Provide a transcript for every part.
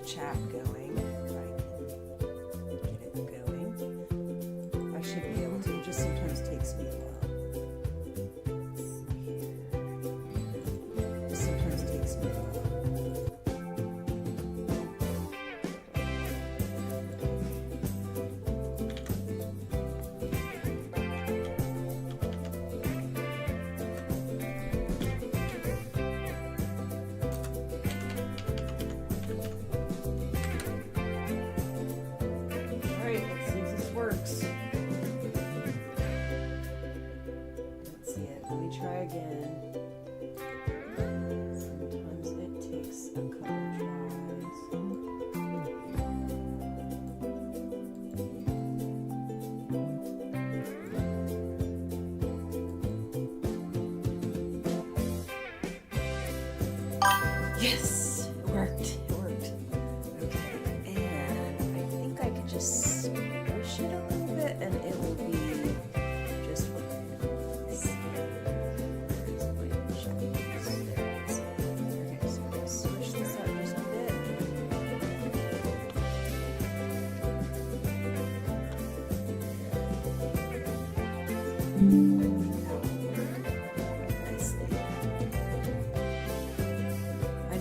chat going. If I can get it going. I should be able to. It just sometimes takes me a while. It sometimes takes me a while. Yes, it worked. It worked. Okay, and I think I can just push it a little bit, and it will be just fine. Let's see. There's my shadows. Okay, so I'm gonna switch this up just a bit.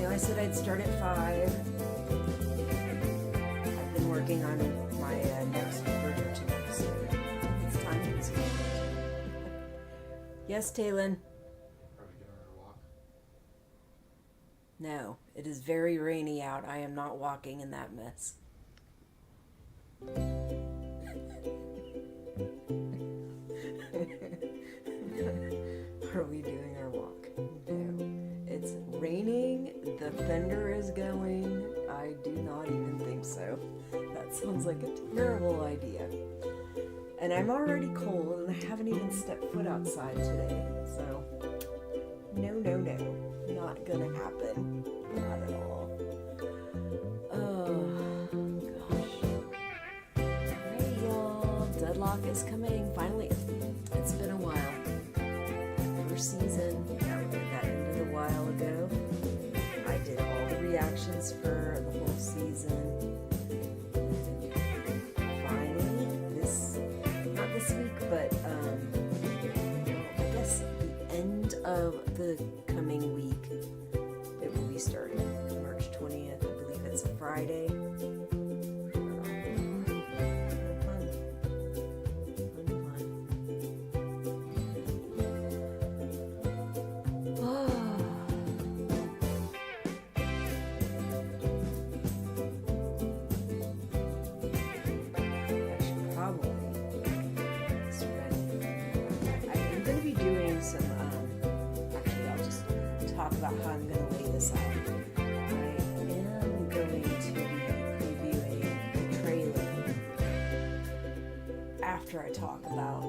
I said I'd start at 5. I've been working on my next version 2 episode. It's time to see. Yes, Talon. Are we going on a walk? No, it is very rainy out. I am not walking in that mess. Are we doing our walk? No. It's raining, the fender is going. I do not even think so. That sounds like a terrible idea. And I'm already cold and I haven't even stepped foot outside today. So, no, not gonna happen. Not at all. Oh, gosh. Alright, y'all. Deadloch is coming. Finally, it's been a while. First season. That ended a while ago. I did all the reactions for the whole season. Finally, not this week, but I guess the end of the coming week, it will be starting. March 20th, I believe it's a Friday. About how I'm going to lay this out. I am going to be previewing the trailer after I talk about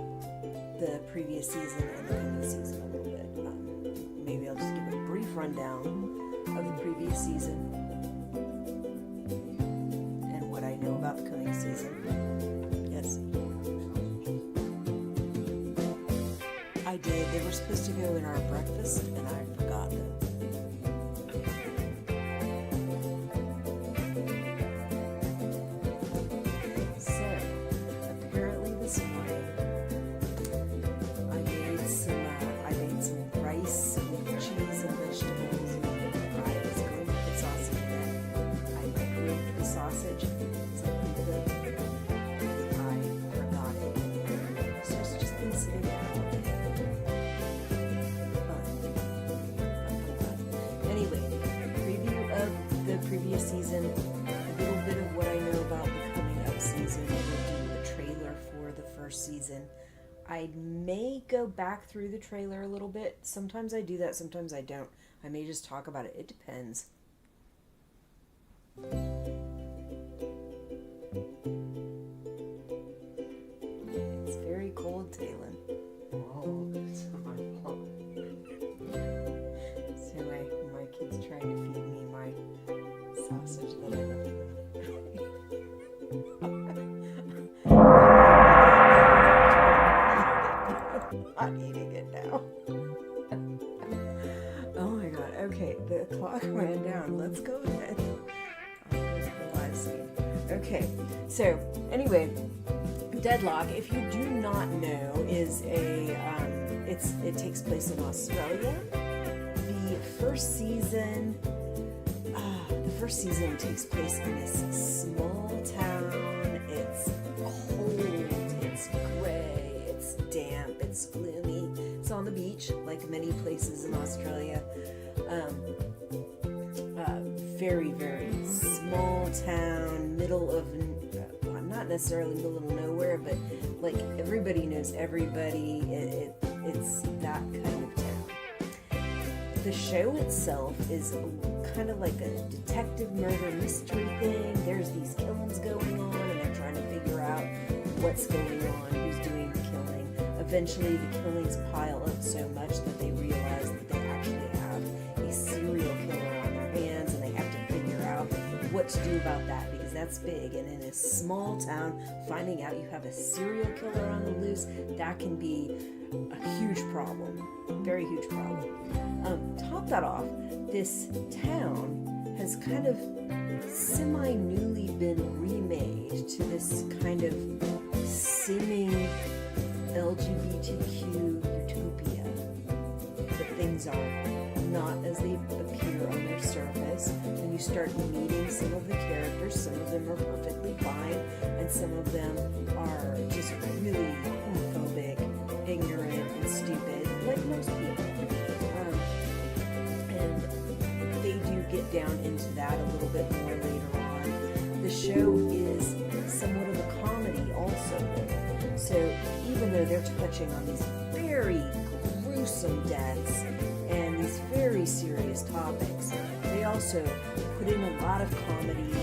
the previous season and the coming season a little bit. Maybe I'll just give a brief rundown of the previous season and what I know about the coming season. Yes. I did. They were supposed to go in our breakfast and I forgot them. Season, a little bit of what I know about the coming up season. We'll do a trailer for the first season. I may go back through the trailer a little bit. Sometimes I do that, sometimes I don't. I may just talk about it. It depends. It's very cold, Talon. Oh, it's my fault. So my kid's trying to feed me my sausage that I left. I'm not eating it now. Oh my god. Okay, the clock ran down. Okay, so anyway, Deadloch, if you do not know, is it takes place in Australia. The first season takes place in this small town. It's cold, it's gray, it's damp, it's gloomy. It's on the beach, like many places in Australia. Very, very small town, middle of, not necessarily middle of nowhere, but like everybody knows everybody. It's that kind of town. The show itself is kind of like a detective murder mystery thing. There's these killings going on, and they're trying to figure out what's going on, who's doing the killing. Eventually, the killings pile up so much that they realize that they actually have a serial killer on their hands, and they have to figure out what to do about that, because that's big. And in a small town, finding out you have a serial killer on the loose, that can be a huge problem. Very huge problem. Top that off, this town has kind of semi-newly been remade to this kind of seeming LGBTQ utopia. But things are not as they appear on their surface. When you start meeting some of the characters, some of them are perfectly fine, and some of them are just really homophobic, ignorant, and stupid, like most people. And they do get down into that a little bit more later on. The show is somewhat of a comedy also. So even though they're touching on these very gruesome deaths and these very serious topics, they also put in a lot of comedy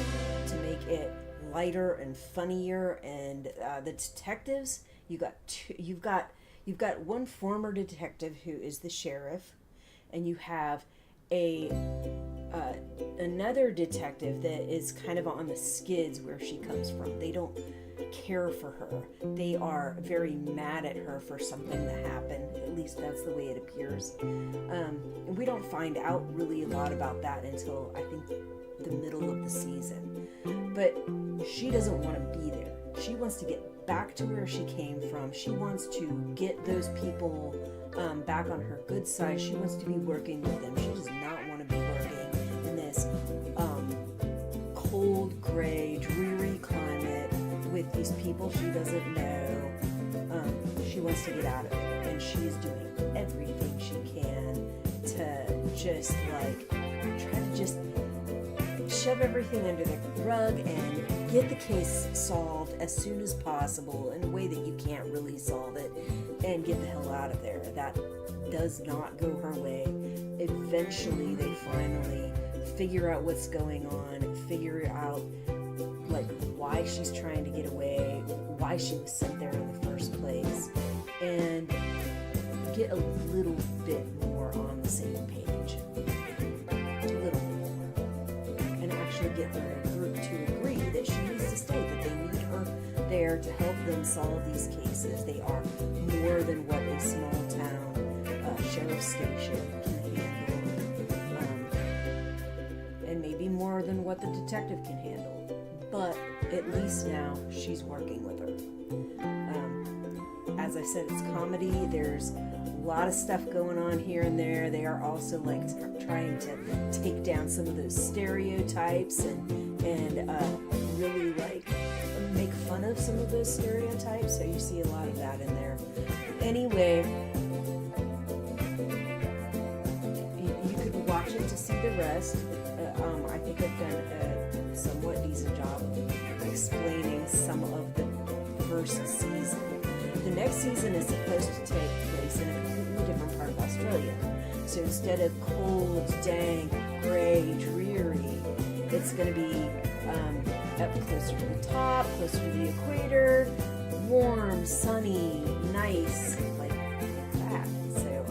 to make it lighter and funnier. And the detectives, you've got one former detective who is the sheriff, and you have another detective that is kind of on the skids where she comes from. They don't care for her. They are very mad at her for something that happened. At least that's the way it appears. And we don't find out really a lot about that until I think the middle of the season. But she doesn't want to be there. She wants to get back to where she came from. She wants to get those people back on her good side. She wants to be working with them. She does not want to be working in this cold, gray, dreary climate with these people she doesn't know. She wants to get out of it, and she is doing everything she can to just try to just shove everything under the rug and get the case solved as soon as possible in a way that you can't really solve it, and get the hell out of there. That does not go her way. Eventually, they finally figure out what's going on, figure out why she's trying to get away, why she was sent there in the first place, and get a little bit more on the same page. A little bit more. And actually get the group to agree that she needs to stay, that they need her there to help them solve these cases. They are more than what a small town sheriff's station can handle. And maybe more than what the detective can handle. But at least now she's working with her. As I said, it's comedy. There's a lot of stuff going on here and there. They are also trying to take down some of those stereotypes and really make fun of some of those stereotypes. So you see a lot of that in there. Anyway, you could watch it to see the rest. I think I've done a somewhat decent job of explaining some of the first season. The next season is supposed to take place in a completely different part of Australia. So instead of cold, dank, gray, dreary, it's going to be up closer to the top, closer to the equator, warm, sunny, nice, like that. So,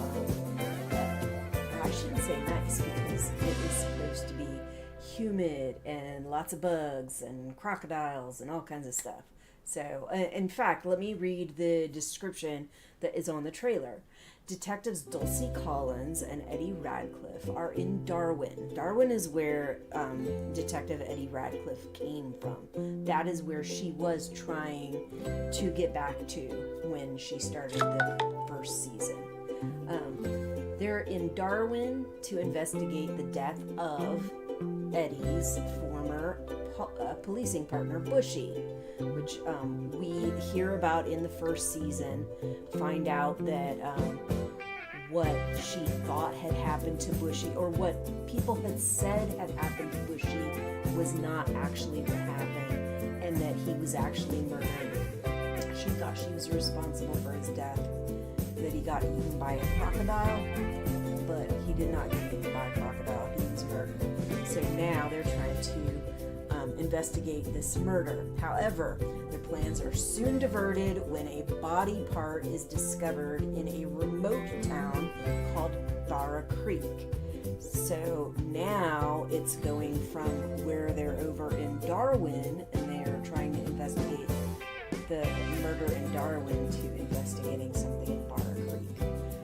I shouldn't say nice because it is supposed to be humid and lots of bugs and crocodiles and all kinds of stuff. So, in fact, let me read the description that is on the trailer. Detectives Dulcie Collins and Eddie Radcliffe are in Darwin. Darwin is where Detective Eddie Radcliffe came from. That is where she was trying to get back to when she started the first season. They're in Darwin to investigate the death of Eddie's former policing partner, Bushy, which we hear about in the first season. Find out that what she thought had happened to Bushy, or what people had said had happened to Bushy, was not actually what happened, and that he was actually murdered. She thought she was responsible for his death, that he got eaten by a crocodile, but he did not get eaten by a crocodile. He was murdered. So now they're trying to investigate this murder. However, their plans are soon diverted when a body part is discovered in a remote town called Barra Creek. So now it's going from where they're over in Darwin and they're trying to investigate the murder in Darwin to investigating something in Barra Creek.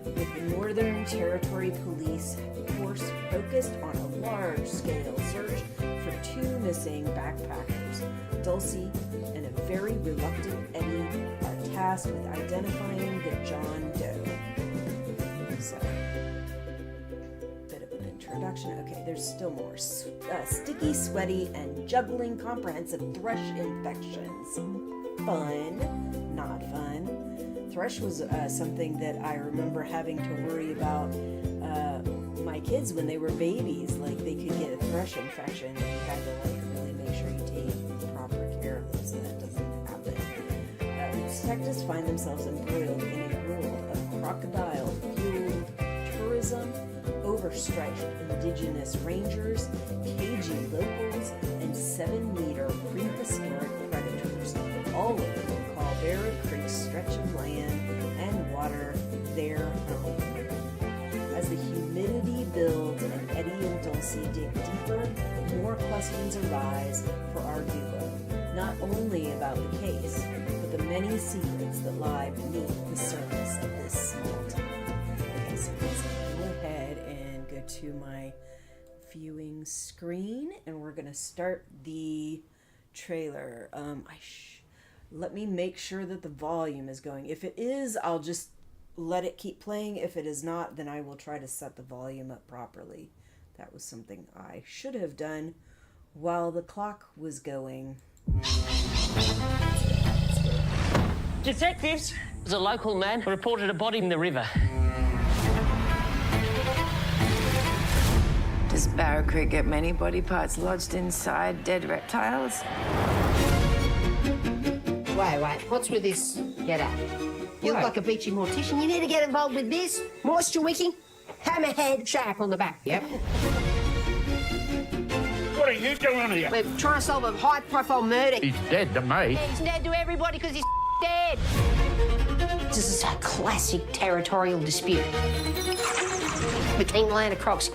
With the Northern Territory Police force focused on a large-scale search for two missing backpackers, Dulcie and a very reluctant Eddie are tasked with identifying the John Doe. So, bit of an introduction. Okay, there's still more. Sticky, sweaty, and juggling comprehensive thrush infections. Fun, not fun. Thrush was something that I remember having to worry about my kids when they were babies. Like, they could get a thrush infection, and you had to really make sure you take proper care of them so that doesn't happen. Detectives find themselves embroiled in a world of crocodile-fueled tourism, overstretched indigenous rangers, cagey locals, and 7-meter prehistoric predators, all of whom call Barra Creek's stretch of land and water their home. As the humidity builds and Eddie and Dulcie dig deeper, more questions arise for our duo, not only about the case, but the many secrets that lie beneath the surface of this small town. Okay, so let's go ahead and go to my viewing screen, and we're going to start the trailer. Let me make sure that the volume is going. If it is, I'll just let it keep playing. If it is not, then I will try to set the volume up properly. That was something I should have done while the clock was going. Detectives, there's a local man who reported a body in the river. Does Barra Creek get many body parts lodged inside dead reptiles? Wait, what's with this get-up? You look like a beachy mortician. You need to get involved with this. Moisture wicking, hammerhead, shark on the back. Yep. What are you doing here? We're trying to solve a high-profile murder. He's dead to me. He's dead to everybody because he's dead. This is a classic territorial dispute between the land of Crocs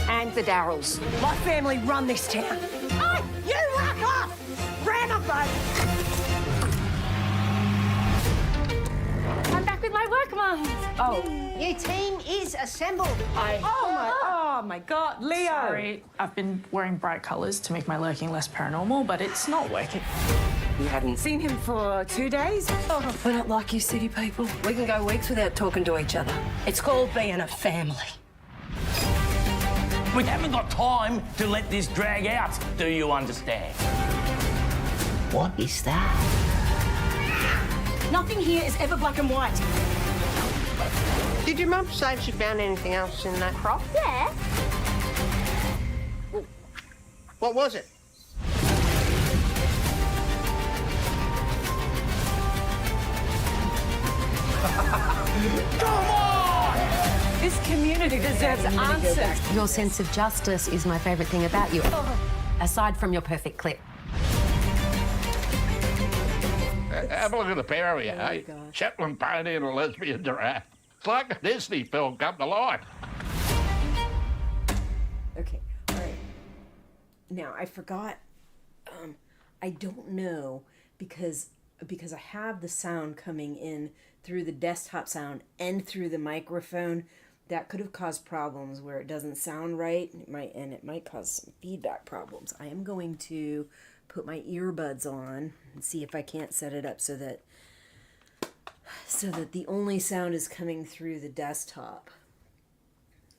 and the Darrells. My family run this town. Hey, you rock off! Ram up, babe. I'm back with my work mums. Oh. Your team is assembled. Oh my God, Leo. Sorry, I've been wearing bright colours to make my lurking less paranormal, but it's not working. You hadn't seen him for 2 days? Oh. We're not like you city people. We can go weeks without talking to each other. It's called being a family. We haven't got time to let this drag out, do you understand? What is that? Nothing here is ever black and white. Did your mum say she found anything else in that crop? Yeah. What was it? This community deserves answers. Your sense of justice is my favourite thing about you, aside from your perfect clip. Have a look at the pair of you, Oh my eh? gosh. Shetland pony and a lesbian giraffe. It's like a Disney film come to life. Okay, all right. Now, I forgot. I don't know because I have the sound coming in through the desktop sound and through the microphone. That could have caused problems where it doesn't sound right. It might cause some feedback problems. I am going to put my earbuds on and see if I can't set it up so that the only sound is coming through the desktop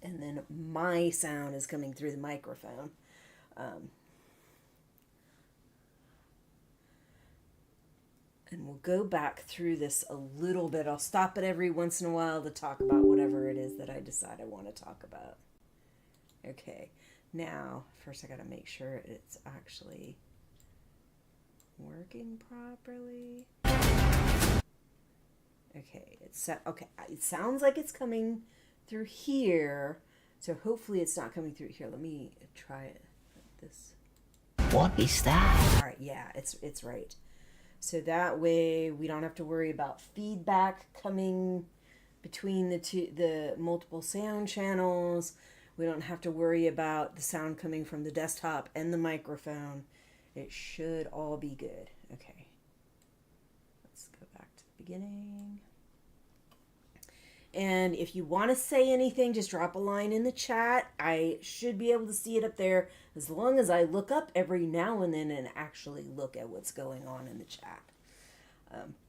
and then my sound is coming through the microphone. And we'll go back through this a little bit. I'll stop it every once in a while to talk about whatever it is that I decide I want to talk about. Okay, now, first I gotta make sure it's actually working properly. Okay, it sounds like it's coming through here, so hopefully it's not coming through here. Let me try it like this. What is that? All right, yeah, it's right. So that way we don't have to worry about feedback coming between the multiple sound channels. We don't have to worry about the sound coming from the desktop and the microphone. It should all be good. Okay. Let's go back to the beginning. And if you want to say anything, just drop a line in the chat. I should be able to see it up there as long as I look up every now and then and actually look at what's going on in the chat.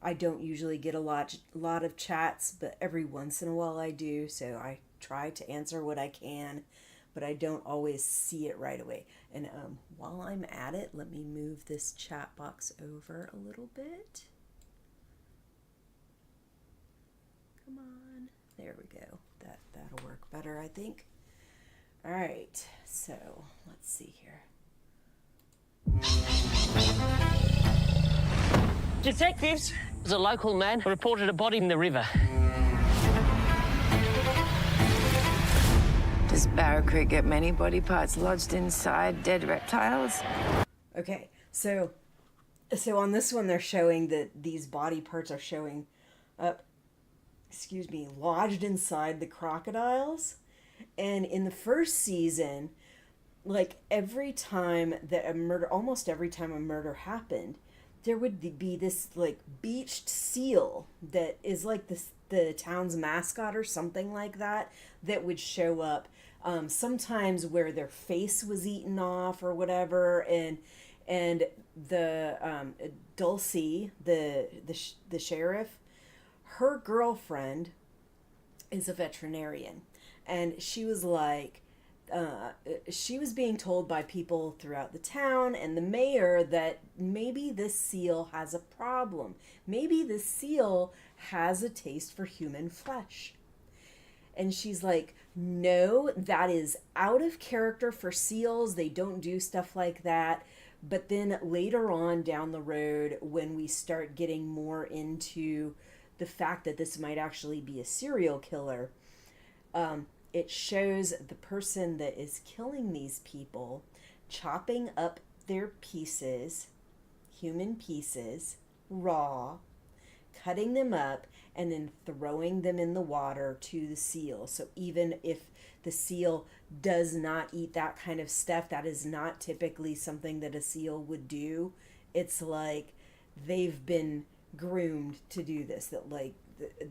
I don't usually get a lot of chats, but every once in a while I do, so I try to answer what I can, but I don't always see it right away. And while I'm at it, let me move this chat box over a little bit. Come on. There we go. That'll work better, I think. All right. So, let's see here. Detectives! There's a local man who reported a body in the river. Does Barrow Creek get many body parts lodged inside dead reptiles? Okay. So on this one they're showing that these body parts are showing up lodged inside the crocodiles. And in the first season, like almost every time a murder happened, there would be this like beached seal that is like the town's mascot or something like that would show up. Sometimes where their face was eaten off or whatever, and the Dulcie, the sheriff, her girlfriend is a veterinarian, and she was like, she was being told by people throughout the town and the mayor that maybe this seal has a problem. Maybe this seal has a taste for human flesh. And she's like, no, that is out of character for seals. They don't do stuff like that. But then later on down the road, when we start getting more into the fact that this might actually be a serial killer, it shows the person that is killing these people chopping up their pieces, human pieces, raw, cutting them up, and then throwing them in the water to the seal. So even if the seal does not eat that kind of stuff, that is not typically something that a seal would do. It's like they've been groomed to do this, that like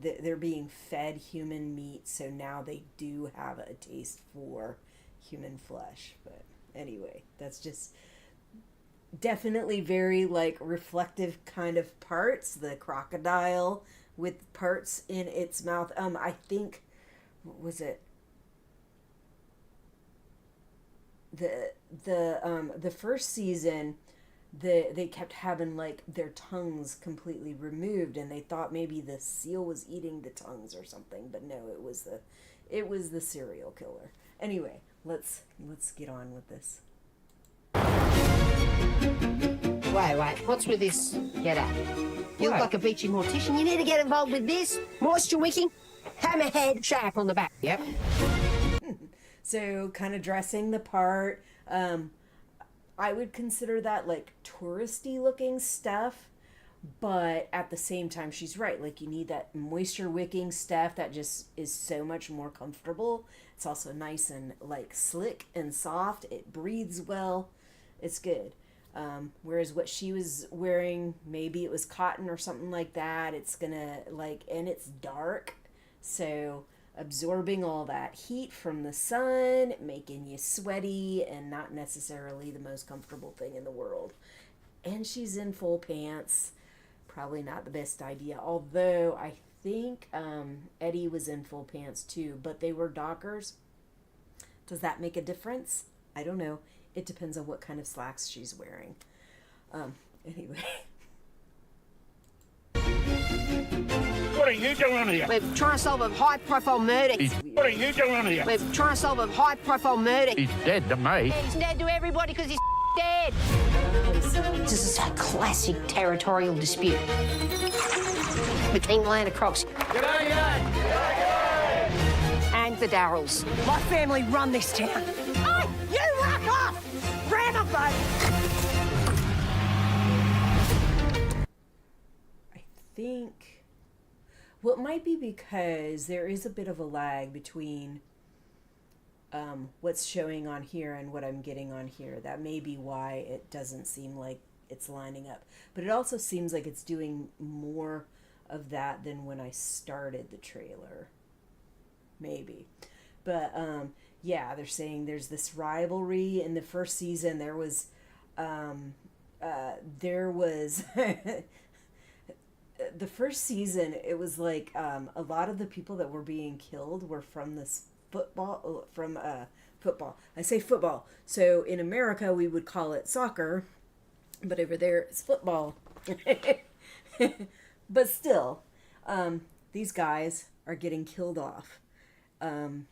they're being fed human meat, so now they do have a taste for human flesh. But anyway, that's just definitely very like reflective kind of parts. The crocodile with parts in its mouth. I think, what was it? The first season, they kept having like their tongues completely removed, and they thought maybe the seal was eating the tongues or something, but no, it was the serial killer. Anyway, let's get on with this. Wait, what's with this get up? You look like a beachy mortician. You need to get involved with this. Moisture wicking, hammerhead, shark on the back. Yep. So kind of dressing the part. I would consider that like touristy looking stuff, but at the same time, she's right. Like you need that moisture wicking stuff that just is so much more comfortable. It's also nice and like slick and soft. It breathes well. It's good. Whereas what she was wearing, maybe it was cotton or something like that. It's gonna, like, and it's dark. So absorbing all that heat from the sun, making you sweaty, and not necessarily the most comfortable thing in the world. And she's in full pants. Probably not the best idea. Although I think Eddie was in full pants too, but they were Dockers. Does that make a difference? I don't know. It depends on what kind of slacks she's wearing. Anyway. What are you doing here? We're trying to solve a high-profile murder. What are you doing here? We're trying to solve a high-profile murder. He's dead to me. He's dead to everybody because he's dead. This is a classic territorial dispute between Land of Crocs and the Darrells. My family run this town. Hey, you rock off! Grab him, bud! I think, well, it might be because there is a bit of a lag between what's showing on here and what I'm getting on here. That may be why it doesn't seem like it's lining up. But it also seems like it's doing more of that than when I started the trailer. Maybe. But yeah, they're saying there's this rivalry in the first season. There was the first season, it was like a lot of the people that were being killed were from this football. I say football. So in America, we would call it soccer, but over there, it's football. But still, these guys are getting killed off. And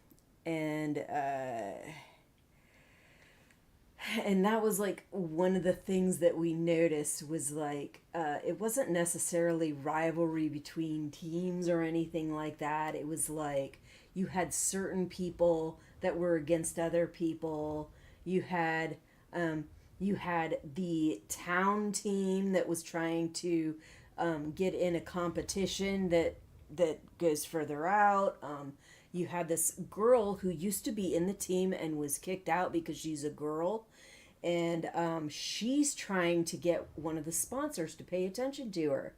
that was like one of the things that we noticed was like, it wasn't necessarily rivalry between teams or anything like that. It was like you had certain people that were against other people. You had the town team that was trying to get in a competition that goes further out. You had this girl who used to be in the team and was kicked out because she's a girl. And she's trying to get one of the sponsors to pay attention to her.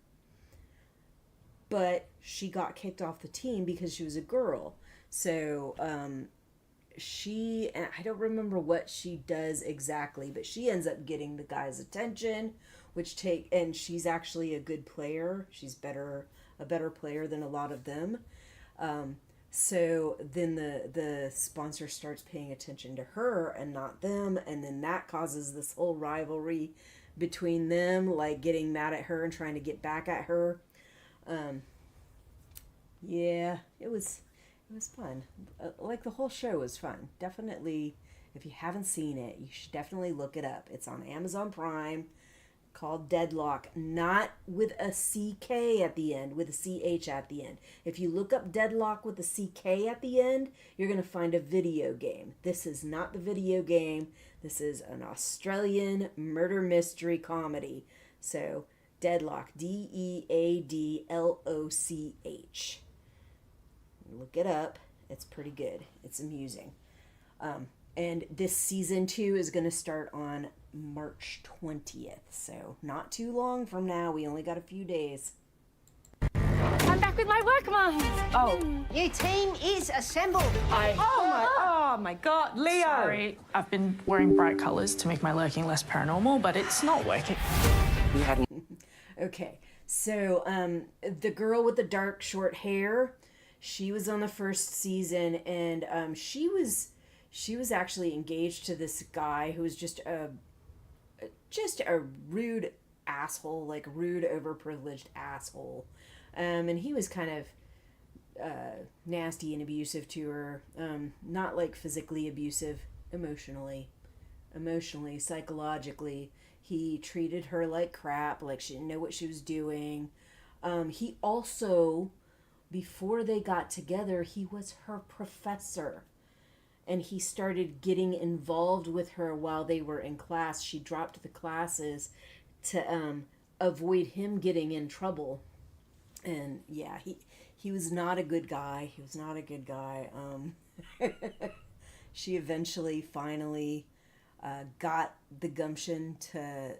But she got kicked off the team because she was a girl. So I don't remember what she does exactly, but she ends up getting the guy's attention, and she's actually a good player. She's a better player than a lot of them. So then the sponsor starts paying attention to her and not them, and then that causes this whole rivalry between them, like getting mad at her and trying to get back at her. Yeah, it was fun. Like the whole show was fun. Definitely, if you haven't seen it, you should definitely look it up. It's on Amazon Prime, called Deadloch, not with a CK at the end, with a CH at the end. If you look up Deadloch with a CK at the end, you're going to find a video game. This is not the video game. This is an Australian murder mystery comedy. So, Deadloch, Deadloch. Look it up. It's pretty good. It's amusing. And this season 2 is going to start on March 20th. So not too long from now. We only got a few days. I'm back with my work moms. Oh. Your team is assembled. Oh my God, Leo! Sorry, I've been wearing bright colours to make my lurking less paranormal, but it's not working. Okay, so the girl with the dark short hair, she was on the first season, and she was actually engaged to this guy who was just a rude asshole, like rude, overprivileged asshole. And he was kind of nasty and abusive to her. Not like physically abusive, emotionally, psychologically. He treated her like crap, like she didn't know what she was doing. He also, before they got together, he was her professor. And he started getting involved with her while they were in class. She dropped the classes to avoid him getting in trouble. And yeah, he was not a good guy. She eventually finally got the gumption to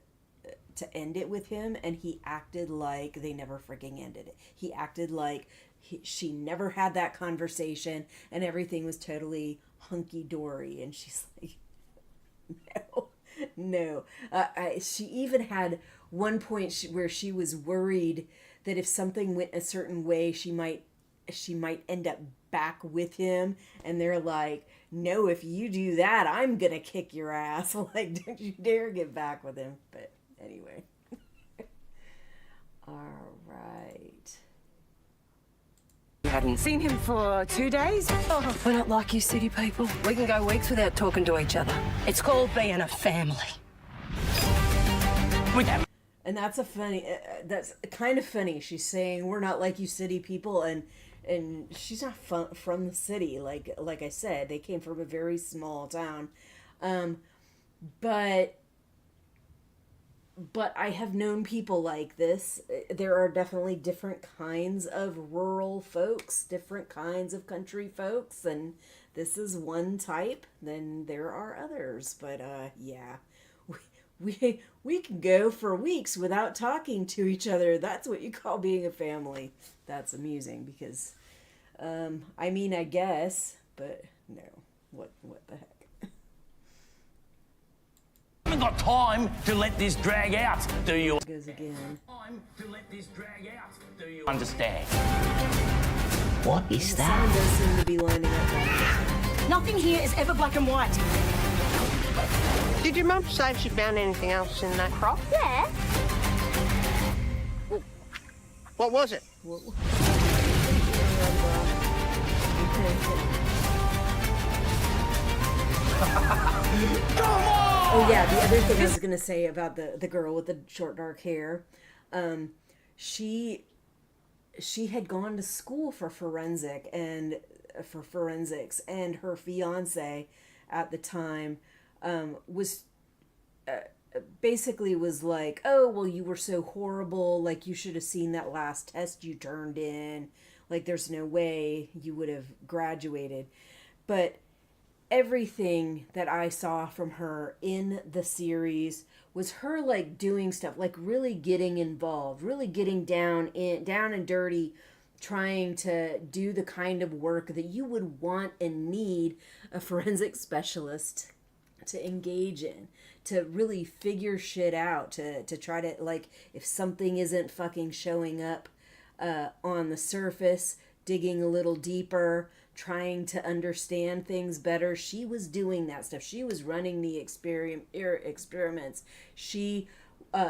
end it with him, and he acted like they never freaking ended it. He acted like she never had that conversation, and everything was totally hunky-dory, and she's like, no. She even had one point where she was worried that if something went a certain way, she might end up back with him, and they're like, no, if you do that, I'm gonna kick your ass. Like, don't you dare get back with him. But anyway. All right. You hadn't seen him for 2 days? Oh, we're not like you city people. We can go weeks without talking to each other. It's called being a family. And that's that's kind of funny. She's saying we're not like you city people, and she's not from the city. Like I said, they came from a very small town. But I have known people like this. There are definitely different kinds of rural folks, different kinds of country folks, and this is one type. Then there are others. But yeah, we can go for weeks without talking to each other. That's what you call being a family. That's amusing because, I mean, I guess, but no. What the heck? You haven't got time to let this drag out, do you? Goes again. Time to let this drag out, do you? Understand? What is The sound does seem to be lining up. Nothing here is ever black and white. Did your mum say if she found anything else in that crop? Yeah. What was it? Oh yeah, the other thing I was gonna say about the girl with the short dark hair, she had gone to school for forensics, and her fiance at the time was basically was like, oh well, you were so horrible, like you should have seen that last test you turned in, like there's no way you would have graduated. But everything that I saw from her in the series was her like doing stuff, like really getting involved, really getting down and dirty, trying to do the kind of work that you would want and need a forensic specialist to engage in, to really figure shit out, to try to, like, if something isn't fucking showing up on the surface, digging a little deeper, trying to understand things better. She was doing that stuff. She was running the experiments. She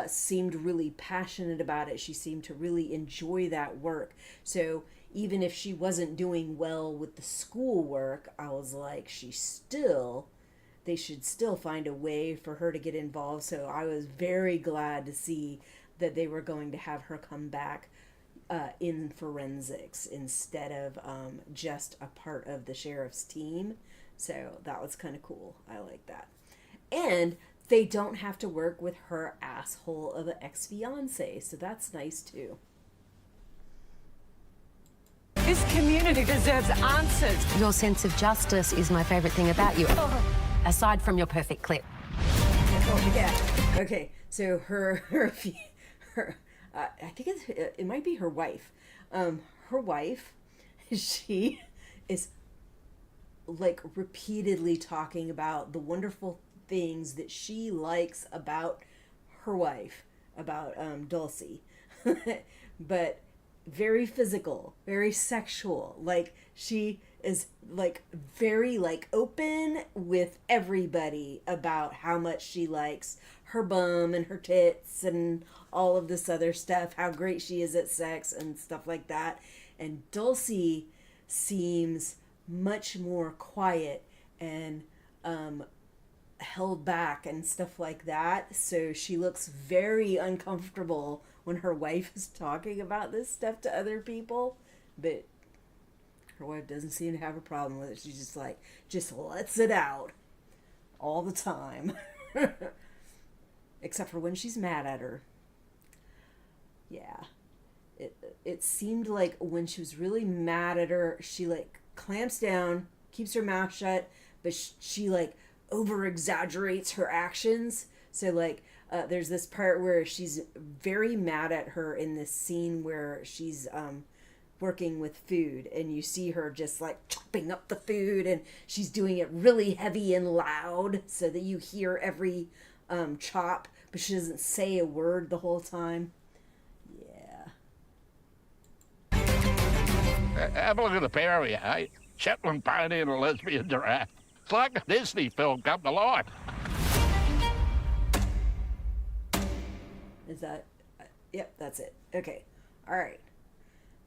seemed really passionate about it. She seemed to really enjoy that work. So even if she wasn't doing well with the schoolwork, I was like, they should still find a way for her to get involved. So I was very glad to see that they were going to have her come back in forensics instead of just a part of the sheriff's team. So that was kind of cool. I like that. And they don't have to work with her asshole of an ex-fiance, so that's nice too. This community deserves answers. Your sense of justice is my favorite thing about you. Aside from your perfect clip. Oh yeah. Okay. So her I think it might be her wife. Her wife, she is like repeatedly talking about the wonderful things that she likes about her wife, about Dulcie, but very physical, very sexual. Like she is like very like open with everybody about how much she likes her bum and her tits and all of this other stuff, how great she is at sex and stuff like that. And Dulcie seems much more quiet and held back and stuff like that. So she looks very uncomfortable when her wife is talking about this stuff to other people. But her wife doesn't seem to have a problem with it. She's just like, just lets it out all the time. Except for when she's mad at her. Yeah. It seemed like when she was really mad at her, she like clamps down, keeps her mouth shut, but she like over exaggerates her actions. So like there's this part where she's very mad at her in this scene where she's working with food, and you see her just like chopping up the food, and she's doing it really heavy and loud so that you hear every chop, but she doesn't say a word the whole time. Have a look at the pair of you, eh? Shetland pony and a lesbian giraffe. It's like a Disney film come to life. Is that... yep, that's it. Okay. All right.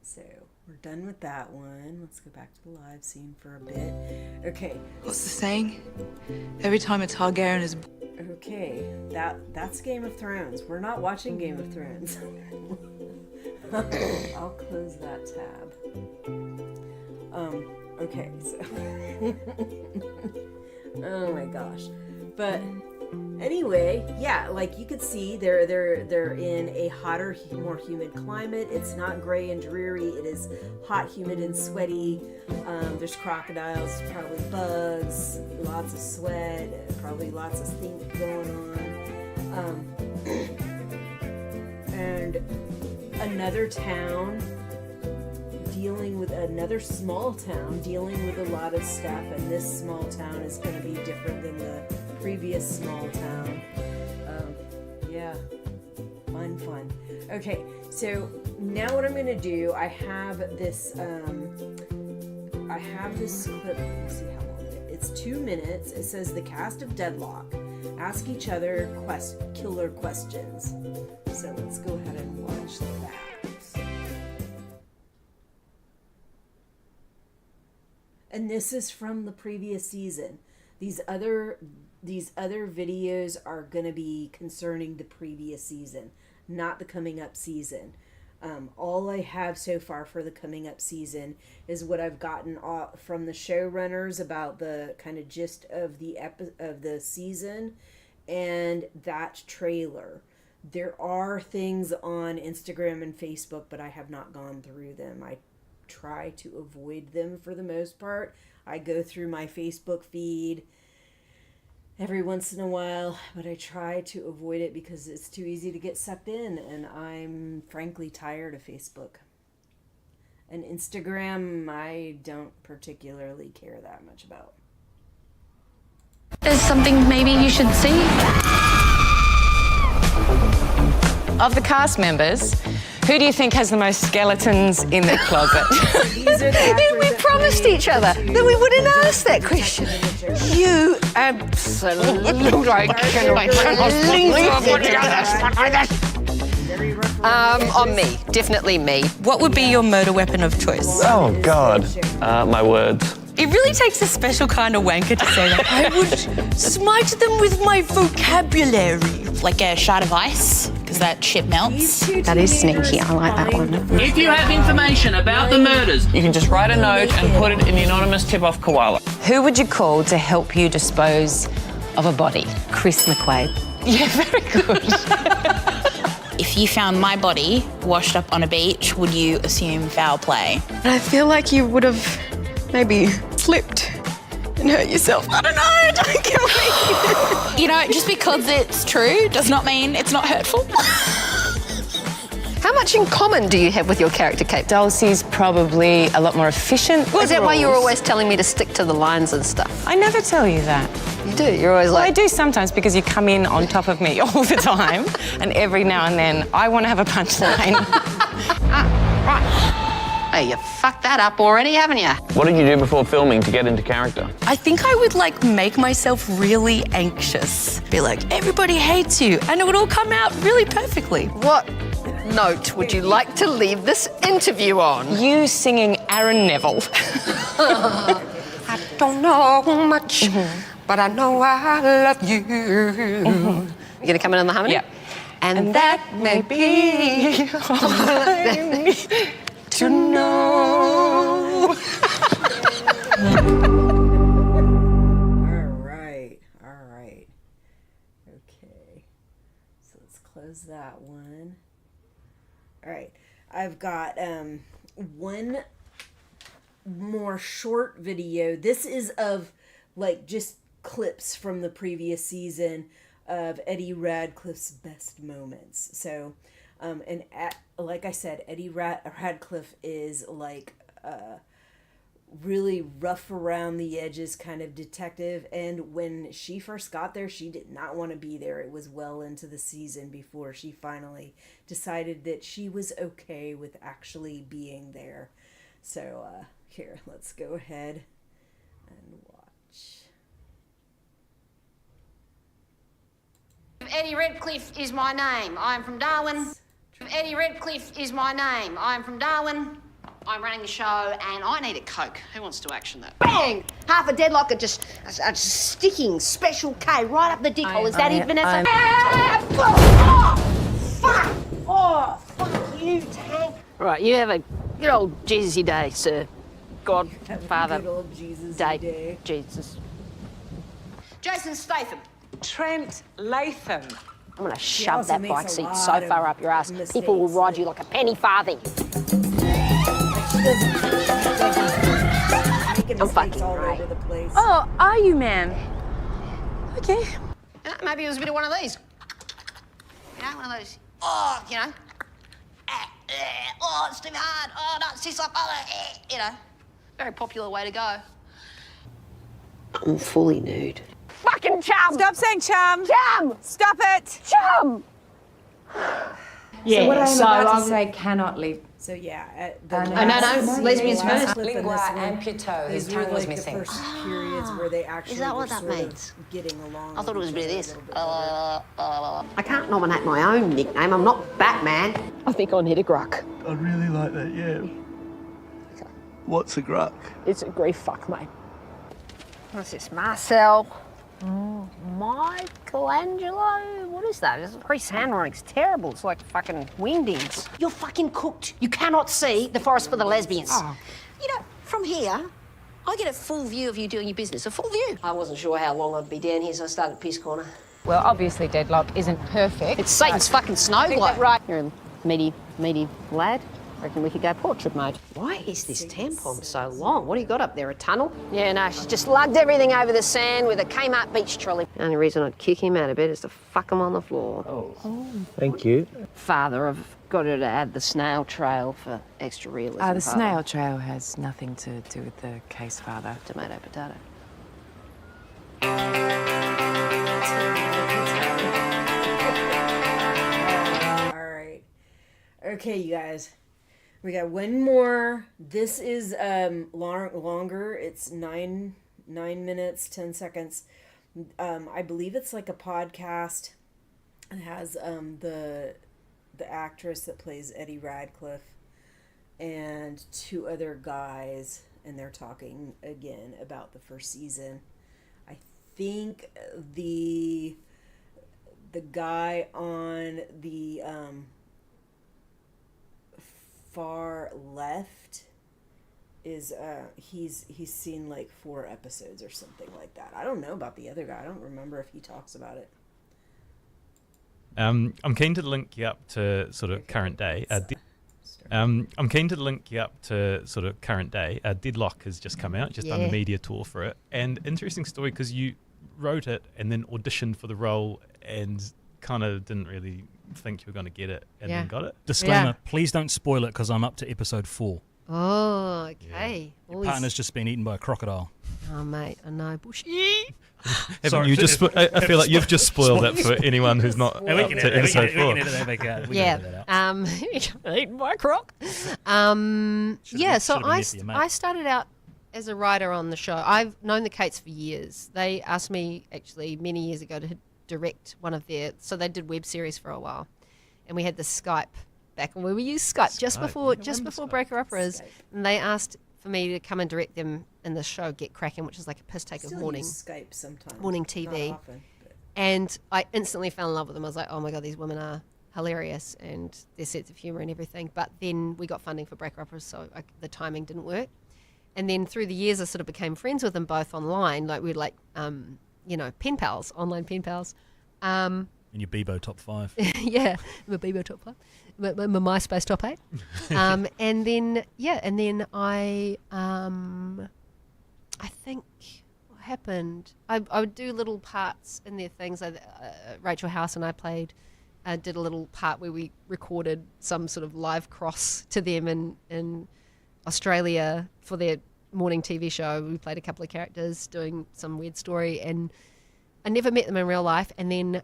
So, we're done with that one. Let's go back to the live scene for a bit. Okay. What's the saying? Every time a Targaryen is... Okay. That's Game of Thrones. We're not watching Game of Thrones. I'll close that tab. Okay, so... oh my gosh. But... anyway, yeah, like you could see they're in a hotter, more humid climate. It's not gray and dreary. It is hot, humid, and sweaty. There's crocodiles, probably bugs, lots of sweat, probably lots of stink going on. And another town dealing with another small town dealing with a lot of stuff, and this small town is going to be different than the previous small town. Yeah, fun. Okay, so now what I'm going to do, I have this clip. Let me see how long it is. It's 2 minutes. It says the cast of Deadloch ask each other killer questions. So let's go ahead and watch that. And this is from the previous season. These other videos are going to be concerning the previous season, not the coming up season. All I have so far for the coming up season is what I've gotten from the showrunners about the kind of gist of the season and that trailer. There are things on Instagram and Facebook, but I have not gone through them. I try to avoid them for the most part. I go through my Facebook feed every once in a while, but I try to avoid it because it's too easy to get sucked in, and I'm frankly tired of Facebook. And Instagram, I don't particularly care that much about. There's something maybe you should see. Of the cast members, who do you think has the most skeletons in their closet? We promised each other that we wouldn't ask that question. You absolutely on me, definitely me. What would be your murder weapon of choice? Oh, God. My words. It really takes a special kind of wanker to say that. I would smite them with my vocabulary. Like a shard of ice, because that shit melts. That is sneaky. I like that one. If you have information about the murders, You can just write a note and put it in the anonymous tip-off koala. Who would you call to help you dispose of a body? Chris McQuaid. Yeah, very good. If you found my body washed up on a beach, would you assume foul play? I feel like you would have maybe slipped and hurt yourself. I don't know, don't kill me. You know, just because it's true does not mean it's not hurtful. How much in common do you have with your character, Kate? Dulcie's probably a lot more efficient. Is that why you're always telling me to stick to the lines and stuff? I never tell you that. You do, you're always Well, I like... do sometimes because you come in on top of me all the time, and every now and then I want to have a punchline. Right. Hey, you fucked that up already, haven't you? What did you do before filming to get into character? I think I would make myself really anxious. Be like, everybody hates you, and it would all come out really perfectly. What note would you like to leave this interview on? You singing Aaron Neville. I don't know much, but I know I love you. You gonna come in on the harmony? Yeah. And that may be all I need to know. All right. Okay. So let's close that one. All right. I've got one more short video. This is of just clips from the previous season of Eddie Radcliffe's best moments. So, like I said, Eddie Radcliffe is like really rough around the edges kind of detective, and when she first got there, she did not want to be there. It was well into the season before she finally decided that she was okay with actually being there. So here, let's go ahead and watch. Eddie Redcliffe is my name. I'm from Darwin. Eddie Redcliffe is my name. I'm from Darwin. I'm running the show and I need a Coke. Who wants to action that? Bang! Half a Deadloch are just sticking Special K right up the dick hole. Is that it, Vanessa? Oh, fuck! Oh, fuck you, Tank. Right, you have a good old Jesus-y day, sir. God, Father, Good old Jesus day, Jesus. Jason Statham. Trent Latham. I'm gonna She shove also that makes bike a seat lot so of far up your ass, people will mistakes, ride you like a penny farthing. I'm fucking all right. over the place. Oh, are you, ma'am? Okay. Maybe it was a bit of one of these. You know, one of those. Oh, you know. Oh, it's too hard. Oh, no, it's too soft. Oh, you know. Very popular way to go. I'm fully nude. Fucking chum! Stop saying chum! Chum! Stop it! Chum! Yeah, So what I'm about to say cannot leave. So yeah, no, lesbians first. Lingua amputo, his tongue was missing. The first periods where they actually Is that were what that sort of means? getting along. I thought it was a bit of this. I can't nominate my own nickname. I'm not Batman. I think I need a gruck. I'd really like that, yeah. What's a gruck? It's a grief fuck, mate. What's this, Marcel? Michelangelo? What is that? Greece handwriting's terrible. It's like fucking wingdings. You're fucking cooked. You cannot see the forest for the lesbians. Oh. You know, from here, I get a full view of you doing your business. A full view. I wasn't sure how long I'd be down here, so I started at Piss Corner. Well, obviously Deadloch isn't perfect. It's Satan's fucking snow globe. Right. You're a meaty lad. Reckon we could go portrait mode. Why is this tampon so long? What do you got up there, a tunnel? Yeah, no, she's just lugged everything over the sand with a Kmart beach trolley. The only reason I'd kick him out of bed is to fuck him on the floor. Oh. Thank you. Father, I've got her to add the snail trail for extra realism. The Father. snail trail has nothing to do with the case, Father. Tomato, potato. All right. Okay, you guys. We got one more. This is longer. It's 9 minutes, 10 seconds. I believe it's like a podcast. It has the actress that plays Eddie Radcliffe and two other guys, and they're talking again about the first season. I think the guy on the far left is he's seen like 4 episodes or something like that. I don't know about the other guy. I don't remember if he talks about it. I'm keen to link you up to sort of current day. I'm keen to link you up to sort of current day. Deadloch has just come out, just done the media tour for it, and interesting story because you wrote it and then auditioned for the role and kind of didn't really think you were going to get it and then got it. Disclaimer, please don't spoil it because I'm up to episode 4. Oh, okay. Your partner's just been eaten by a crocodile. Oh, mate, I know. Bushy. Haven't you just? I feel like you've just spoiled that for anyone who's not up to episode 4. Eaten by a croc. Yeah, so I started out as a writer on the show. I've known the Cates for years. They asked me actually many years ago to direct one of their, so they did web series for a while, and we had the Skype back when we used Skype just before Breaker Operas, and they asked for me to come and direct them in the show Get Cracking, which is like a piss take of morning Skype sometimes, morning TV. Not often, and I instantly fell in love with them. I was like, oh my god, these women are hilarious and their sense of humour and everything. But then we got funding for Breaker Operas, so the timing didn't work. And then through the years, I sort of became friends with them both online. Like we were like, pen pals, online pen pals. In your Bebo top 5. Yeah, my Bebo top 5. My MySpace top 8. And then I think, happened? I would do little parts in their things. Rachel House and I did a little part where we recorded some sort of live cross to them in Australia for their morning TV show. We played a couple of characters doing some weird story, and I never met them in real life. And then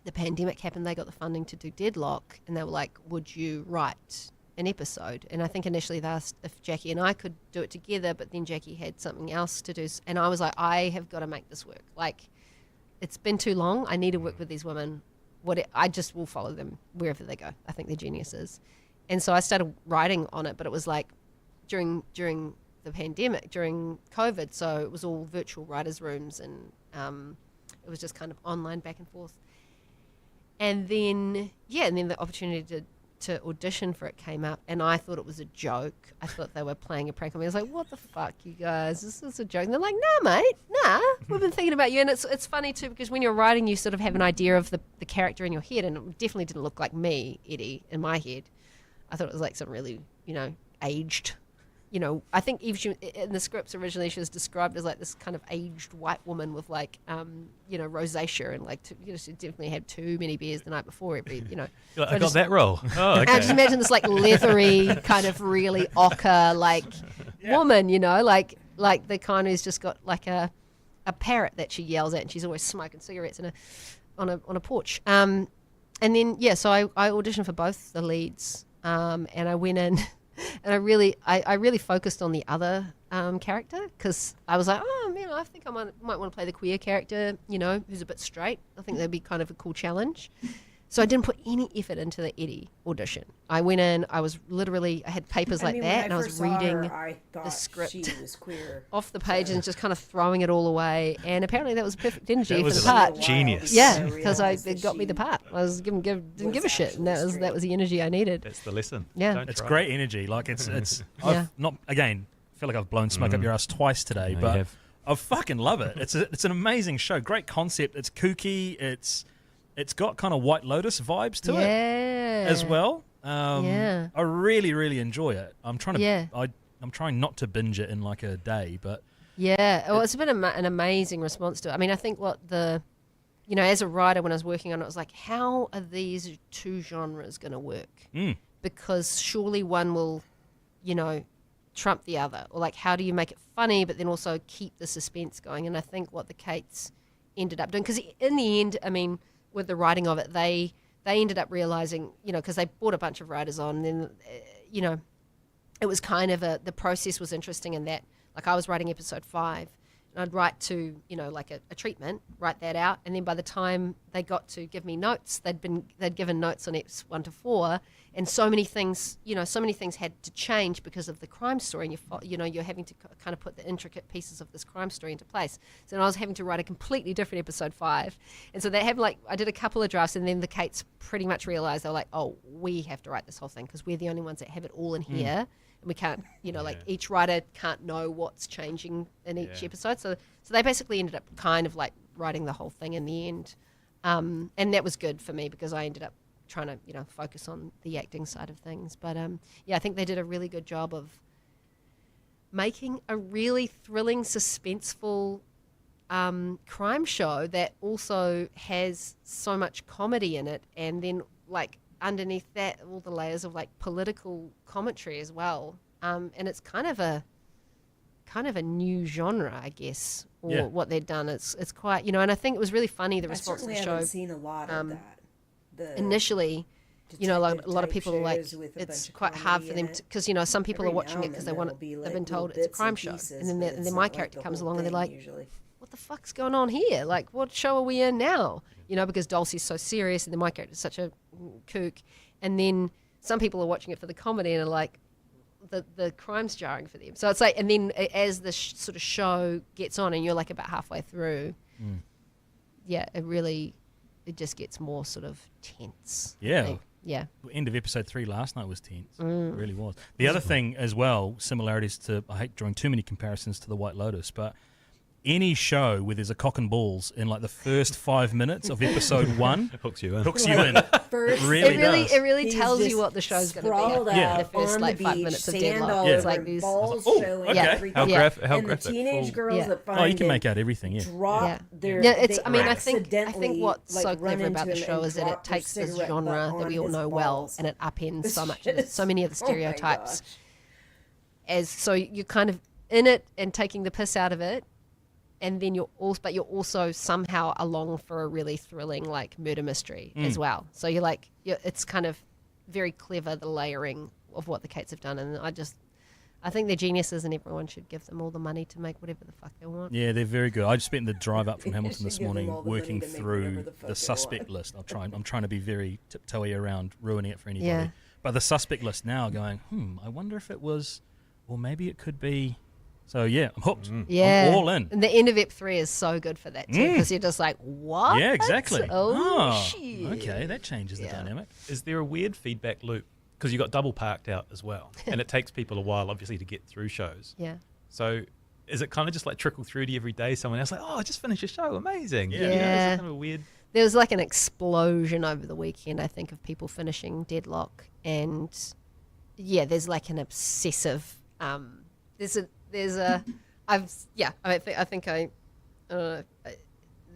the pandemic happened. They got the funding to do Deadloch, and they were like, would you write an episode? And I think initially they asked if Jackie and I could do it together, but then Jackie had something else to do. And I was like, I have got to make this work. Like, it's been too long. I need to work with these women. I just will follow them wherever they go. I think they're geniuses. And so I started writing on it, but it was like during the pandemic, during COVID. So it was all virtual writers' rooms, and it was just kind of online back and forth. And then the opportunity to audition for it came up, and I thought it was a joke. I thought they were playing a prank on me. I was like, what the fuck, you guys? This is a joke. And they're like, nah, mate, nah. We've been thinking about you. And it's funny, too, because when you're writing, you sort of have an idea of the character in your head, and it definitely didn't look like me, Eddie, in my head. I thought it was like some really, aged, I think even in the scripts originally she was described as like this kind of aged white woman with like, rosacea, and like, she definitely had too many beers the night before every, Like, I got that role. Oh, okay. I just imagine this like leathery kind of really ochre like woman, like the kind who's just got like a parrot that she yells at, and she's always smoking cigarettes on a porch. And then so I auditioned for both the leads, and I went in. And I really focused on the other character, because I was like, oh man, I think I might want to play the queer character, who's a bit straight. I think that'd be kind of a cool challenge. So I didn't put any effort into the Eddie audition. I went in, I had papers like that, and I was reading the script off the page and just kind of throwing it all away. And apparently that was perfect energy for the part. Genius. Yeah, because it got me the part. I was didn't give a shit, and that was the energy I needed. That's the lesson. Yeah, it's great energy. Like it's I've not again. I feel like I've blown smoke up your ass twice today, but I fucking love it. It's an amazing show. Great concept. It's kooky. It's got kind of White Lotus vibes to it as well. I really, really enjoy it. I'm trying not to binge it in like a day, but it's been an amazing response to it. I mean, I think as a writer, when I was working on it, I was like, how are these two genres going to work? Because surely one will, trump the other, or like, how do you make it funny but then also keep the suspense going? And I think what the Kates ended up doing, because in the end, I mean, with the writing of it, they ended up realizing, because they brought a bunch of writers on, and then, it was kind of the process was interesting in that, like, I was writing episode 5, and I'd write to, like a treatment, write that out, and then by the time they got to give me notes, they'd given notes on eps 1 to 4, and so many things had to change because of the crime story, and you're having to kind of put the intricate pieces of this crime story into place. So I was having to write a completely different episode 5, and so they have I did a couple of drafts, and then the Kates pretty much realized, they were like, oh, we have to write this whole thing because we're the only ones that have it all in here. And we can't, like each writer can't know what's changing in each episode. So they basically ended up kind of like writing the whole thing in the end. And that was good for me because I ended up trying to, focus on the acting side of things. But I think they did a really good job of making a really thrilling, suspenseful crime show that also has so much comedy in it. And then like underneath that, all the layers of like political commentary as well, and it's kind of a new genre, I guess, or what they've done. It's quite, and I think it was really funny the response to the show. I haven't seen a lot of that. Initially, a lot of people are like, it's quite hard for them because some people are watching it because they've been told it's a crime show, and then my character comes along and they're like, what the fuck's going on here? Like, what show are we in now? Because Dulcie's so serious, and then my character's such a kook. And then some people are watching it for the comedy and are like, the crime's jarring for them. So it's like, and then as the sort of show gets on and you're like about halfway through, it just gets more sort of tense. Yeah. Yeah. End of episode 3 last night was tense. It really was. The other thing as well, similarities to, I hate drawing too many comparisons to the White Lotus, but any show where there's a cock and balls in like the first 5 minutes of episode 1 hooks you in. Hooks you in. First, Really does. It really He's tells you just what the show's going to sprawled be. Yeah. The first on like the 5 beach, minutes of sand Deadloch. all It's over, like these. balls Oh, showing okay. everything. How graphic? and the Full- teenage girls Yeah. that find Oh, you can it make out everything, yeah. drop their. Yeah, it's. they I mean, I think accidentally, what's so like, run clever about into the him show and is that it drop their takes this cigarette genre butt that on we all his know well balls. and it upends It's so much, just- so many of the oh my stereotypes. gosh. As so you're kind of in it and taking the piss out of it, and then you're also somehow along for a really thrilling like murder mystery as well. So it's kind of very clever, the layering of what the Cates have done, and I think they're geniuses, and everyone should give them all the money to make whatever the fuck they want. Yeah, they're very good. I just spent the drive up from Hamilton this Should give them morning all the money working to make through whatever the fuck the they suspect want. list. I'm trying to be very tiptoey around ruining it for anybody. Yeah. But the suspect list now, going, I wonder if it was, or maybe it could be. So yeah, I'm hooked. Yeah, I'm all in. And the end of Ep 3 is so good for that too, because you're just like, what? Yeah, exactly. Oh shit. Okay, that changes the dynamic. Is there a weird feedback loop? Because you got Double Parked out as well, and it takes people a while, obviously, to get through shows. Yeah. So is it kind of just like trickle through to you every day? Someone else like, oh, I just finished a show, amazing. Yeah. You know, is it Yeah. kind of a weird. There was like an explosion over the weekend, I think, of people finishing Deadloch, and yeah, there's like an obsessive.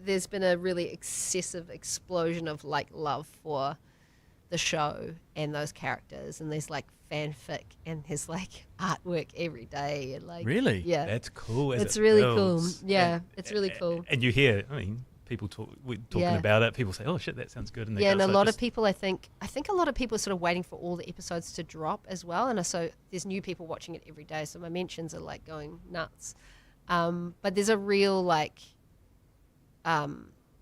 There's been a really excessive explosion of like love for the show and those characters, and there's like fanfic and there's like artwork every day, and like Really? yeah, That's cool. As it's it really builds. cool. Yeah, And- it's really cool. And you hear, I mean, people talking Yeah. about it. People say, "Oh shit, that sounds good." And they Yeah, go, and a so lot of just- people, I think a lot of people are sort of waiting for all the episodes to drop as well, and so there's new people watching it every day, so my mentions are like going nuts. But there's a real like,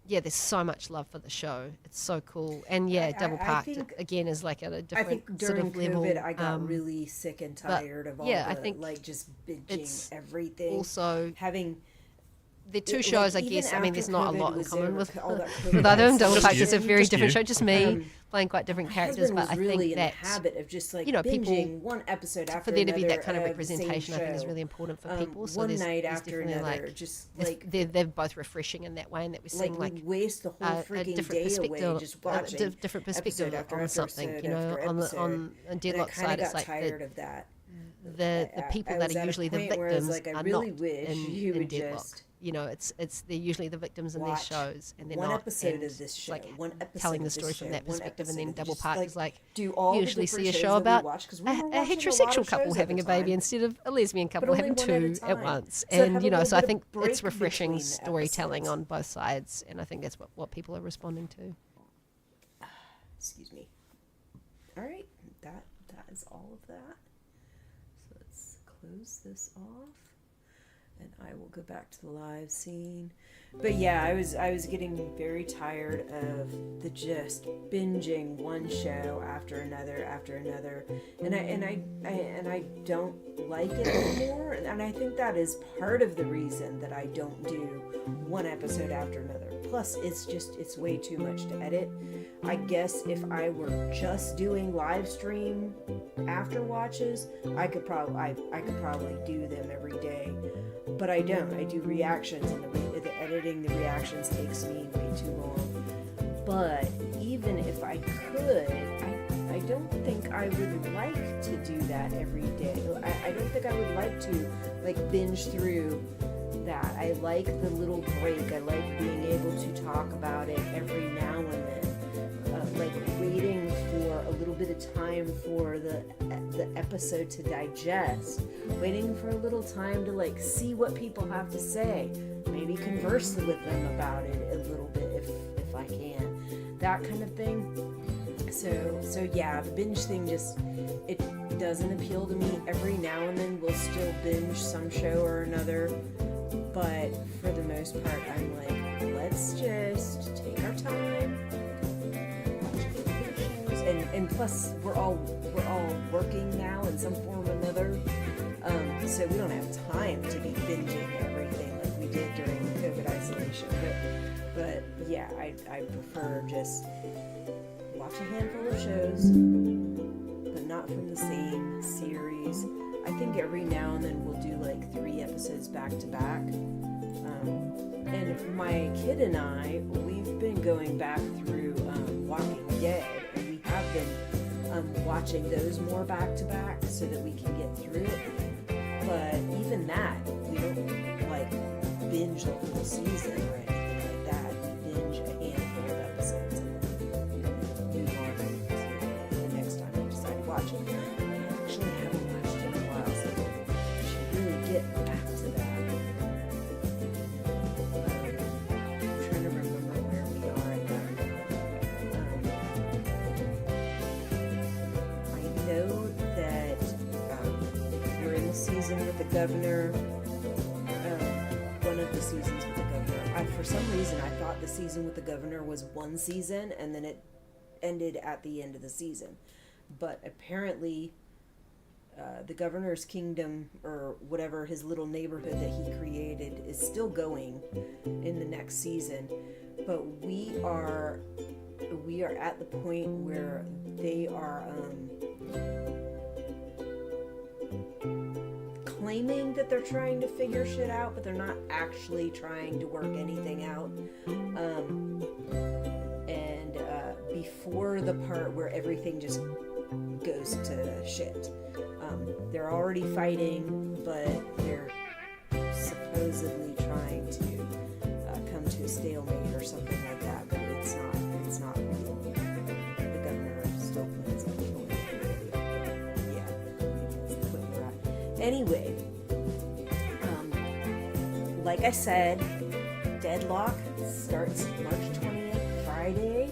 there's so much love for the show. It's so cool, and Double I Parked think- again is like at a I different think during sort of level. COVID, I got really sick and tired of all I the, think like, just binging it's everything. also having the two like, shows, I even guess. I mean, after there's not a COVID lot in was common over, with all that COVID with either of them. was Double just Parked you. is a very Just different you. show. Just me playing quite different my characters, husband but I was really think in that the habit of just like you know, people binging one episode after for there to be that another kind of the same representation, I think, is show. really important for people. So one there's, night there's after definitely another, like, just it's- like they're both refreshing in that way, and that we're seeing we like waste the whole a freaking different day perspective, away just watching different perspective episode after on something. episode You know, after on the episode. on Deadloch And I side, kinda it's got like tired of that. the people I that was are at a usually the point where I was victims like, I are really not wish in, you in would Deadloch. just You know, they're usually the victims in these watch shows, and they're one not. episode and of this show, like one episode telling the of this story from show, that one perspective, and then episode, Double just, Park like, is like do all you the usually see a different show shows that we about watch, 'cause we a were watching a lot heterosexual of couple shows at having the a baby time. instead of a lesbian couple only having one at a two at time. once, So have and a you know, little so I bit of think break it's refreshing between the storytelling episodes. on both sides, and I think that's what people are responding to. Excuse me. All right, that is all of that. So let's close this off, and I will go back to the live scene. But yeah, I was getting very tired of the just binging one show after another, and I don't like it anymore. And I think that is part of the reason that I don't do one episode after another. Plus, it's way too much to edit. I guess if I were just doing live stream afterwatches, I could probably do them every day, but I don't. I do reactions, and the editing the reactions takes me way too long. But even if I could, I don't think I would like to do that every day. I don't think I would like to like binge through that. I like the little break. I like being able to talk about it every now and then. Like waiting for a little bit of time for the episode to digest, waiting for a little time to like see what people have to say, maybe converse with them about it a little bit if I can, that kind of thing. So yeah, the binge thing it doesn't appeal to me. Every now and then we'll still binge some show or another, but for the most part I'm like, let's just take our time. And plus we're all working now in some form or another, so we don't have time to be binging everything like we did during COVID isolation. But yeah, I prefer just watch a handful of shows, but not from the same series. I think every now and then we'll do like 3 episodes back to back, And my kid and I, we've been going back through Walking Dead, and we have been watching those more back to back so that we can get through it. But even that, we don't like binge the whole season or anything like that. We binge a handful of episodes and then move on to the next time we decide to watch it. I actually haven't watched it in a while, so I should really get back to that. I'm trying to remember where we are at that. I know that we're in the season with the governor. One of the seasons with the governor. For some reason, I thought the season with the governor was one season, and then it ended at the end of the season. But apparently, the governor's kingdom, or whatever his little neighborhood that he created, is still going in the next season. But we are at the point where they are claiming that they're trying to figure shit out, but they're not actually trying to work anything out. And before the part where everything just goes to shit, they're already fighting, but they're supposedly trying to come to a stalemate or something like that, but it's not real. The governor still plans on killing everybody. Yeah, that's the point we're at. Anyway, like I said, Deadloch starts March 20th, Friday.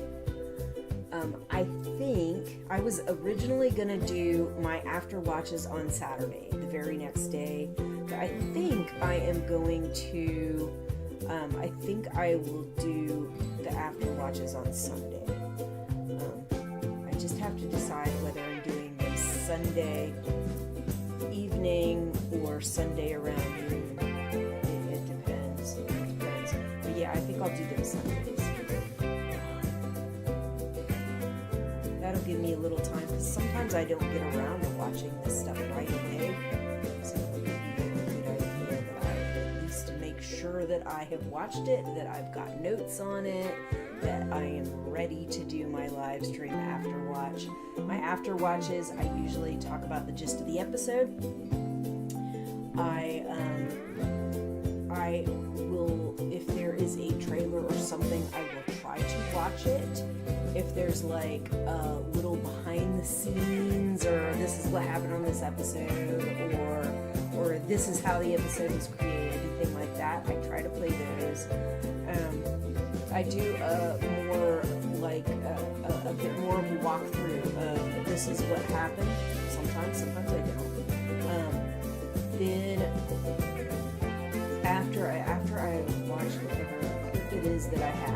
I think I was originally gonna do my after watches on Saturday, the very next day. But I think I am going to, I think I will do the after watches on Sunday. I just have to decide whether I'm doing them Sunday evening or Sunday around noon. It depends. But yeah, I think I'll do them Sundays. That'll give me a little time, because sometimes I don't get around to watching this stuff right away. So it would be a good idea that I at least make sure that I have watched it, that I've got notes on it, that I am ready to do my live stream after watch. My after watches, I usually talk about the gist of the episode. I will, if there is a trailer or something, I will try to watch it. If there's like a little behind the scenes, or this is what happened on this episode, or this is how the episode was created, anything like that, I try to play those. I do more like a bit more of a walkthrough of this is what happened. Sometimes I don't. Then after I watch whatever clip it is that I have,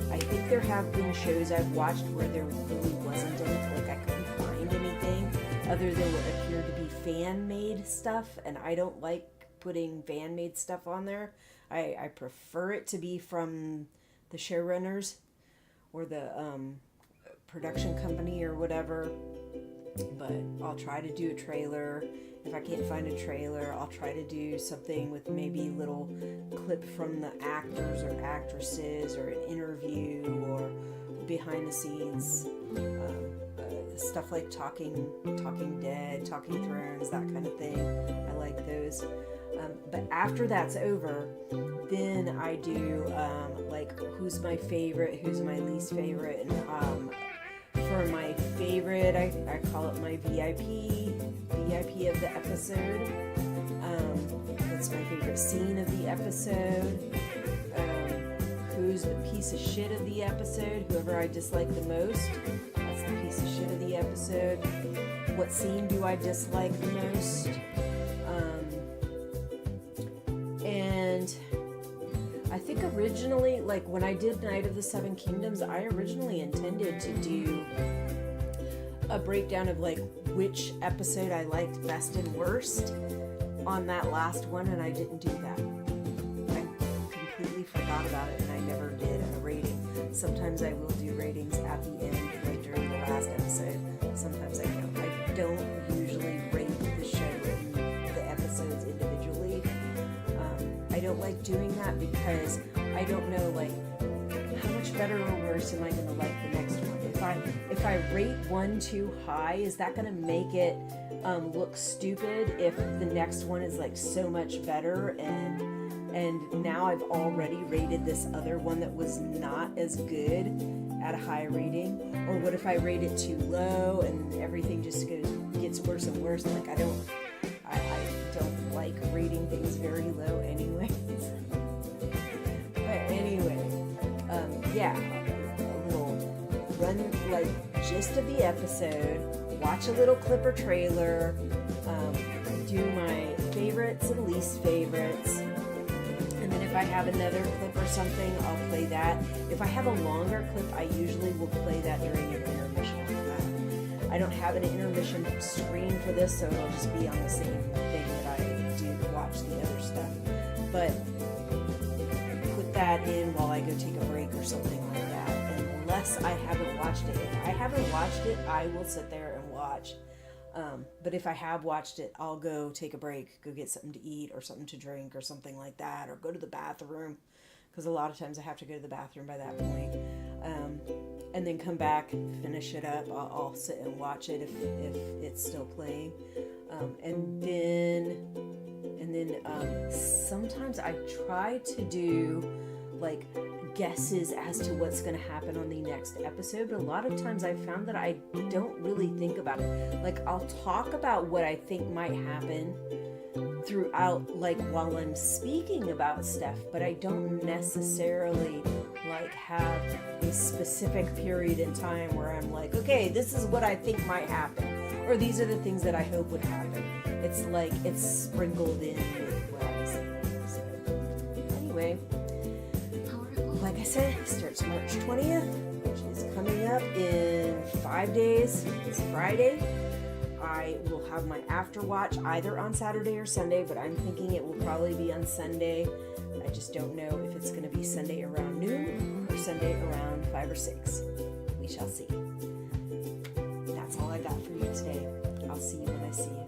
I think there have been shows I've watched where there really wasn't anything, like I couldn't find anything other than what appeared to be fan-made stuff, and I don't like putting fan-made stuff on there. I prefer it to be from the showrunners or the production company or whatever, but I'll try to do a trailer. If I can't find a trailer, I'll try to do something with maybe a little clip from the actors or actresses, or an interview, or behind the scenes stuff like Talking Dead, Talking Thrones, that kind of thing. I like those. But after that's over, then I do like who's my favorite, who's my least favorite, and for my favorite, I call it my VIP of the episode. That's my favorite scene of the episode. Who's the piece of shit of the episode? Whoever I dislike the most, that's the piece of shit of the episode. What scene do I dislike the most? And I think originally, like when I did Night of the Seven Kingdoms, I originally intended to do a breakdown of like which episode I liked best and worst on that last one, and I didn't do that. I completely forgot about it, and I never did a rating. Sometimes I will do ratings at the end, like during the last episode. Sometimes I don't. I don't usually rate the show doing that because I don't know, like, how much better or worse am I going to like the next one? If I rate one too high, is that going to make it look stupid if the next one is like so much better and now I've already rated this other one that was not as good at a high rating? Or what if I rate it too low and everything just gets worse and worse? Like I don't like rating things very low anyways. But anyway, yeah, a little run, like, gist of the episode, watch a little clip or trailer, do my favorites and least favorites, and then if I have another clip or something, I'll play that. If I have a longer clip, I usually will play that during an intermission. I don't have an intermission screen for this, so it'll just be on the same thing that I do to watch the other stuff. But put that in while I go take a break or something like that, unless I haven't watched it. If I haven't watched it, I will sit there and watch. But if I have watched it, I'll go take a break, go get something to eat or something to drink or something like that, or go to the bathroom, because a lot of times I have to go to the bathroom by that point. And then come back, finish it up. I'll sit and watch it if it's still playing. And then sometimes I try to do like guesses as to what's going to happen on the next episode, but a lot of times I've found that I don't really think about it. Like, I'll talk about what I think might happen throughout, like, while I'm speaking about stuff, but I don't necessarily like have a specific period in time where I'm like, okay, this is what I think might happen, or these are the things that I hope would happen. It's like it's sprinkled in with what I say. So anyway, like I said, it starts March 20th, which is coming up in 5 days. It's Friday. I will have my after watch either on Saturday or Sunday, but I'm thinking it will probably be on Sunday. I just don't know if it's going to be Sunday around noon or Sunday around 5 or 6. We shall see. That's all I got for you today. I'll see you when I see you.